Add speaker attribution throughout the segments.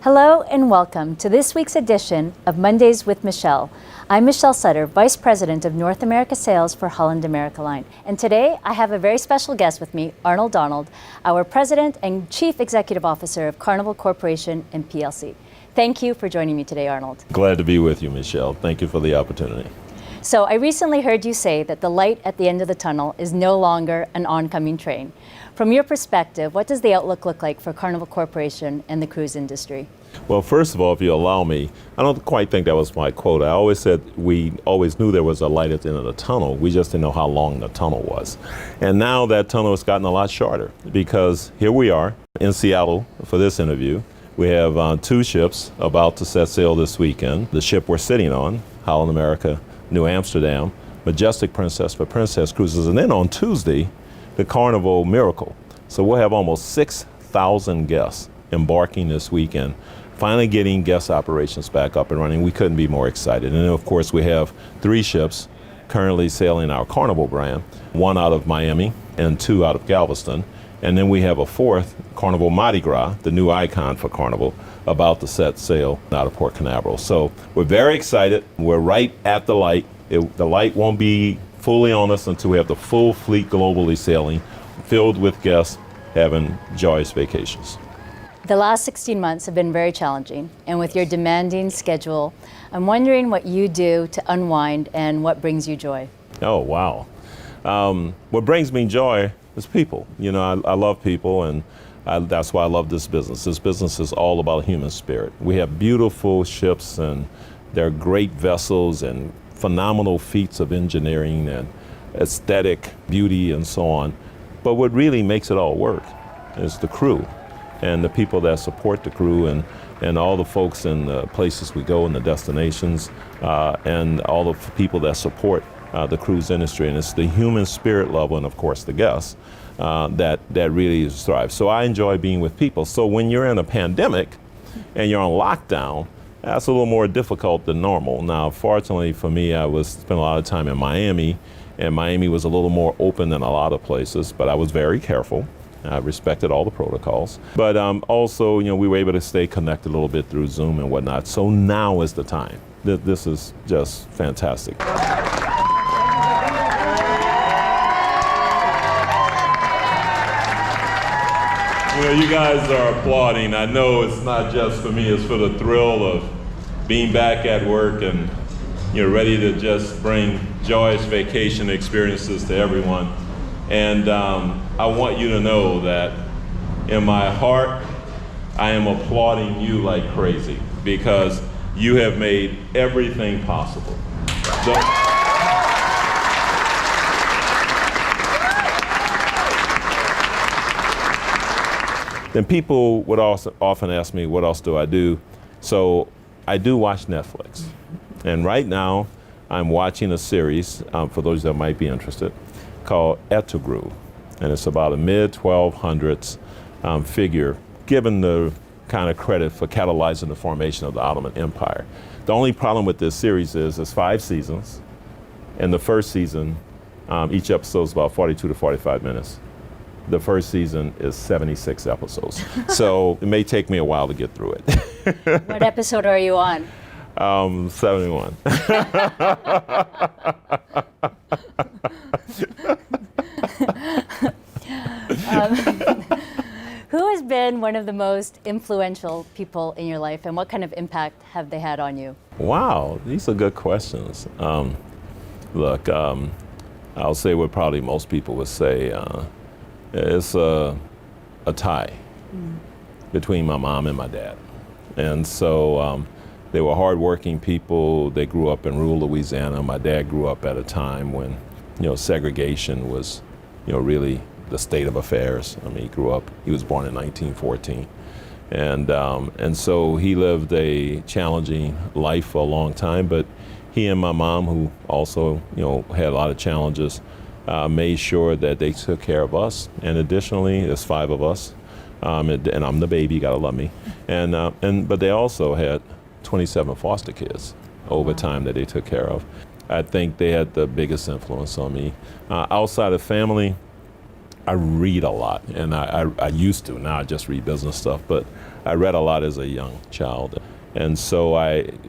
Speaker 1: Hello and welcome to this week's edition of Mondays with Michelle. I'm Michelle Sutter, Vice President of North America Sales for Holland America Line. And today I have a very special guest with me, Arnold Donald, our President and Chief Executive Officer of Carnival Corporation and PLC. Thank you for joining me today, Arnold.
Speaker 2: Glad to be with you, Michelle. Thank you for the opportunity.
Speaker 1: So I recently heard you say that the light at the end of the tunnel is no longer an oncoming train. From your perspective, what does the outlook look like for Carnival Corporation and the cruise industry?
Speaker 2: Well, first of all, if you allow me, I don't quite think that was my quote. I always said we always knew there was a light at the end of the tunnel. We just didn't know how long the tunnel was. And now that tunnel has gotten a lot shorter because here we are in Seattle for this interview. We have two ships about to set sail this weekend. The ship we're sitting on, Holland America, New Amsterdam, Majestic Princess for Princess Cruises, and then on Tuesday, the Carnival Miracle. So we'll have almost 6,000 guests embarking this weekend, finally getting guest operations back up and running. We couldn't be more excited. And then of course we have three ships currently sailing our Carnival brand, one out of Miami and two out of Galveston. And then we have a fourth, Carnival Mardi Gras, the new icon for Carnival, about to set sail out of Port Canaveral. So we're very excited. We're right at the light. The light won't be fully on us until we have the full fleet globally sailing, filled with guests having joyous vacations.
Speaker 1: The last 16 months have been very challenging, and with your demanding schedule, I'm wondering what you do to unwind and what brings you joy.
Speaker 2: Oh, wow. What brings me joy is people. You know, I love people, and that's why I love this business. This business is all about human spirit. We have beautiful ships, and they're great vessels, and phenomenal feats of engineering and aesthetic beauty and so on. But what really makes it all work is the crew and the people that support the crew and all the folks in the places we go and the destinations and all the people that support the cruise industry. And it's the human spirit level and of course the guests that really thrive. So I enjoy being with people. So when you're in a pandemic and you're on lockdown, that's a little more difficult than normal. Now, fortunately for me, I spent a lot of time in Miami, and Miami was a little more open than a lot of places, but I was very careful. I respected all the protocols. But also, you know, we were able to stay connected a little bit through Zoom and whatnot. So now is the time. This is just fantastic. You know, you guys are applauding. I know it's not just for me, it's for the thrill of being back at work and you're ready to just bring joyous vacation experiences to everyone. And I want you to know that in my heart, I am applauding you like crazy because you have made everything possible. Then people would also often ask me, what else do I do? So I do watch Netflix. And right now, I'm watching a series, for those that might be interested, called Etogru. And it's about a mid-1200s figure, given the kind of credit for catalyzing the formation of the Ottoman Empire. The only problem with this series is it's 5 seasons. And the first season, each episode is about 42 to 45 minutes. The first season is 76 episodes. So it may take me a while to get through it.
Speaker 1: What episode are you on?
Speaker 2: 71.
Speaker 1: Who has been one of the most influential people in your life, and what kind of impact have they had on you?
Speaker 2: Wow, these are good questions. Look, I'll say what probably most people would say. It's a tie between my mom and my dad. And so they were hardworking people. They grew up in rural Louisiana. My dad grew up at a time when, you know, segregation was, you know, really the state of affairs. I mean, he was born in 1914. And so he lived a challenging life for a long time, but he and my mom, who also, you know, had a lot of challenges, made sure that they took care of us. And additionally, there's 5 of us, and I'm the baby, gotta love me. But they also had 27 foster kids over time that they took care of. I think they had the biggest influence on me. Outside of family, I read a lot, and I used to. Now I just read business stuff, but I read a lot as a young child. And so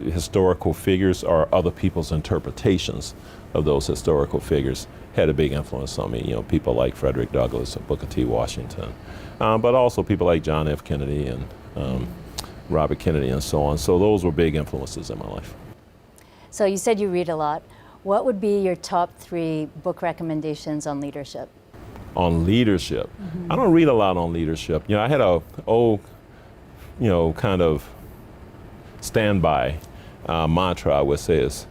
Speaker 2: historical figures or other people's interpretations of those historical figures had a big influence on me. You know, people like Frederick Douglass or Booker T. Washington, but also people like John F. Kennedy and Robert Kennedy and so on. So those were big influences in my life.
Speaker 1: So you said you read a lot. What would be your top 3 book recommendations on leadership?
Speaker 2: On leadership. I don't read a lot on leadership. You know, I had a old, kind of standby mantra I would say is,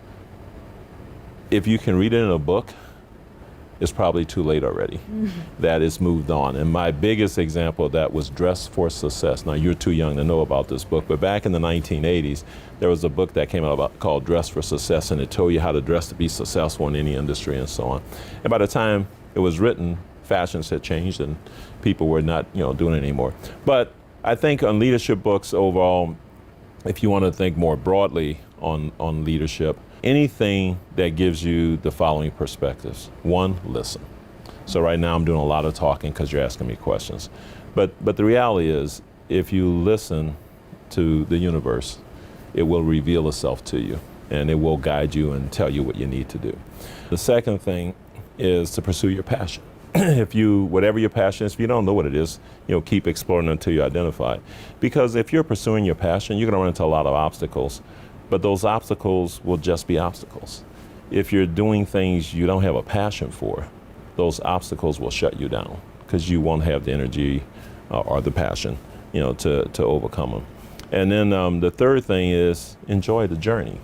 Speaker 2: if you can read it in a book, it's probably too late already. That it's moved on. And my biggest example of that was Dress for Success. Now, you're too young to know about this book, but back in the 1980s, there was a book that came out called Dress for Success, and it told you how to dress to be successful in any industry and so on. And by the time it was written, fashions had changed and people were not, doing it anymore. But I think on leadership books overall, if you want to think more broadly on leadership, anything that gives you the following perspectives. 1, listen. So right now I'm doing a lot of talking because you're asking me questions. But the reality is, if you listen to the universe, it will reveal itself to you and it will guide you and tell you what you need to do. The second thing is to pursue your passion. Whatever your passion is, if you don't know what it is, keep exploring until you identify it. Because if you're pursuing your passion, you're going to run into a lot of obstacles. But those obstacles will just be obstacles. If you're doing things you don't have a passion for, those obstacles will shut you down because you won't have the energy or the passion, to overcome them. And then the third thing is enjoy the journey.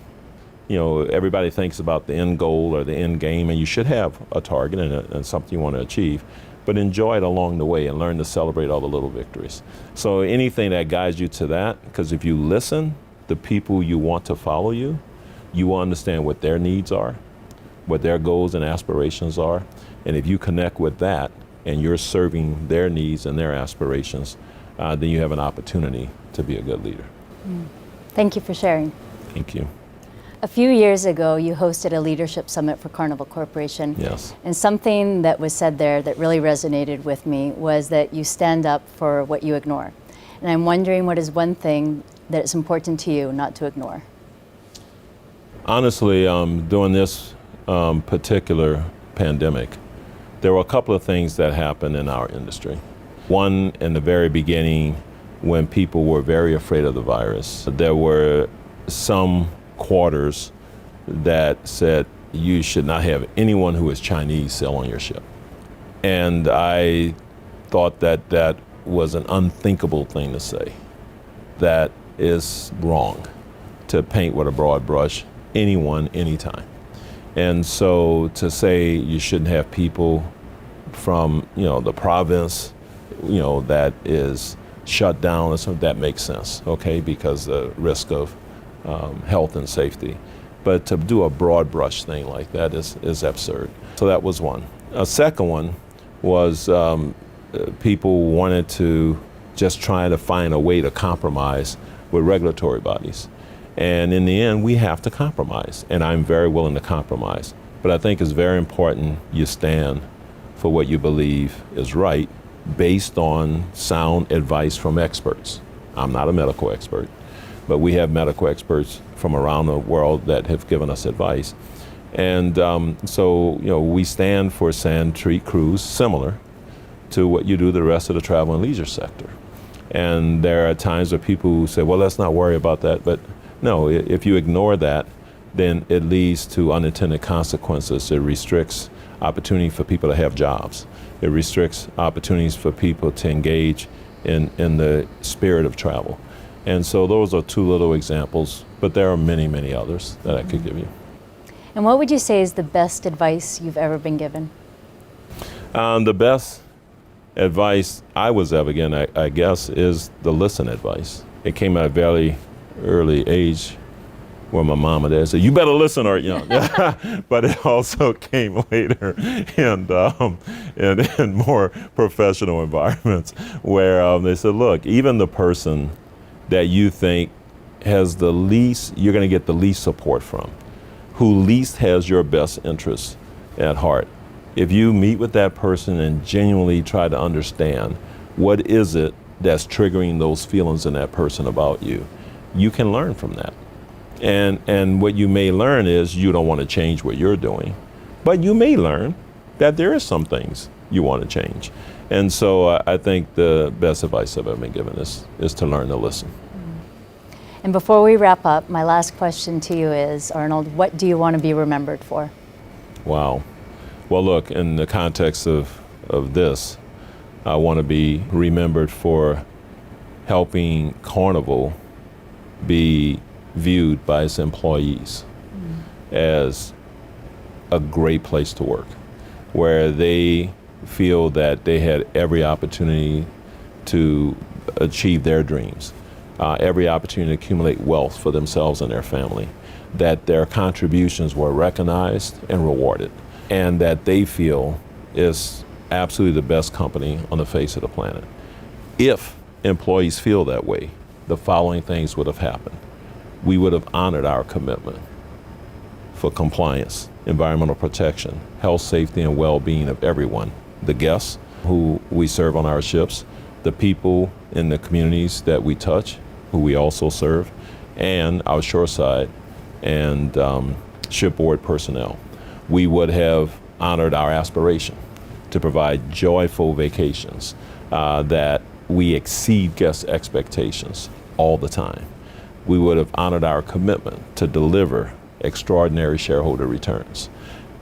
Speaker 2: Everybody thinks about the end goal or the end game, and you should have a target and something you want to achieve, but enjoy it along the way and learn to celebrate all the little victories. So anything that guides you to that, because if you listen, the people you want to follow you will understand what their needs are, what their goals and aspirations are. And if you connect with that and you're serving their needs and their aspirations, then you have an opportunity to be a good leader.
Speaker 1: Thank you for sharing.
Speaker 2: Thank you.
Speaker 1: A few years ago, you hosted a leadership summit for Carnival Corporation.
Speaker 2: Yes.
Speaker 1: And something that was said there that really resonated with me was that you stand up for what you ignore. And I'm wondering, what is one thing that it's important to you not to ignore?
Speaker 2: Honestly, during this particular pandemic, there were a couple of things that happened in our industry. One, in the very beginning, when people were very afraid of the virus, there were some quarters that said you should not have anyone who is Chinese sail on your ship. And I thought that was an unthinkable thing to say. That is wrong, to paint with a broad brush anyone, anytime. And so to say you shouldn't have people from the province that is shut down, and so that makes sense, okay, because the risk of health and safety. But to do a broad brush thing like that is absurd. So that was one. A second one was people wanted to just try to find a way to compromise with regulatory bodies. And in the end, we have to compromise, and I'm very willing to compromise. But I think it's very important you stand for what you believe is right based on sound advice from experts. I'm not a medical expert, but we have medical experts from around the world that have given us advice. And so we stand for sand treat cruise similar to what you do the rest of the travel and leisure sector. And there are times where people who say, well, let's not worry about that. But no, if you ignore that, then it leads to unintended consequences. It restricts opportunity for people to have jobs. It restricts opportunities for people to engage in the spirit of travel. And so those are two little examples, but there are many, many others that I could give you.
Speaker 1: And what would you say is the best advice you've ever been given?
Speaker 2: The best advice I was ever given, I guess, is the listen advice. It came at a very early age where my mom and dad said, you better listen or, but it also came later in more professional environments where they said, look, even the person that you think has the least, you're going to get the least support from, who least has your best interests at heart, If you meet with that person and genuinely try to understand what is it that's triggering those feelings in that person about you, you can learn from that. And what you may learn is you don't want to change what you're doing, but you may learn that there is some things you want to change. And so I think the best advice I've ever been given is to learn to listen.
Speaker 1: And before we wrap up, my last question to you is, Arnold, what do you want to be remembered for?
Speaker 2: Wow. Well, look, in the context of this, I want to be remembered for helping Carnival be viewed by its employees as a great place to work, where they feel that they had every opportunity to achieve their dreams, every opportunity to accumulate wealth for themselves and their family, that their contributions were recognized and rewarded, and that they feel is absolutely the best company on the face of the planet. If employees feel that way, the following things would have happened. We would have honored our commitment for compliance, environmental protection, health, safety, and well-being of everyone, the guests who we serve on our ships, the people in the communities that we touch, who we also serve, and our shoreside and shipboard personnel. We would have honored our aspiration to provide joyful vacations that we exceed guest expectations all the time. We would have honored our commitment to deliver extraordinary shareholder returns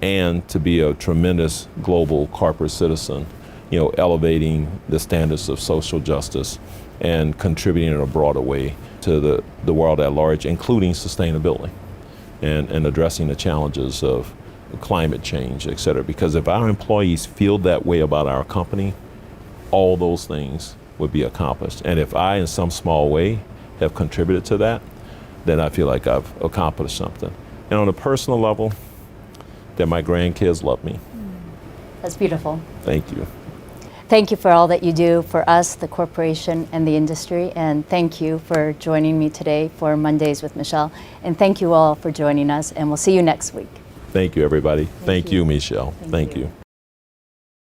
Speaker 2: and to be a tremendous global corporate citizen, elevating the standards of social justice and contributing in a broader way to the world at large, including sustainability and addressing the challenges of climate change, et cetera. Because if our employees feel that way about our company, all those things would be accomplished. And if I, in some small way, have contributed to that, then I feel like I've accomplished something. And on a personal level, that my grandkids love me.
Speaker 1: That's beautiful.
Speaker 2: Thank you.
Speaker 1: Thank you for all that you do for us, the corporation, and the industry. And thank you for joining me today for Mondays with Michelle. And thank you all for joining us. And we'll see you next week.
Speaker 2: Thank you, everybody. Thank
Speaker 1: you.
Speaker 2: you, Michelle. Thank you.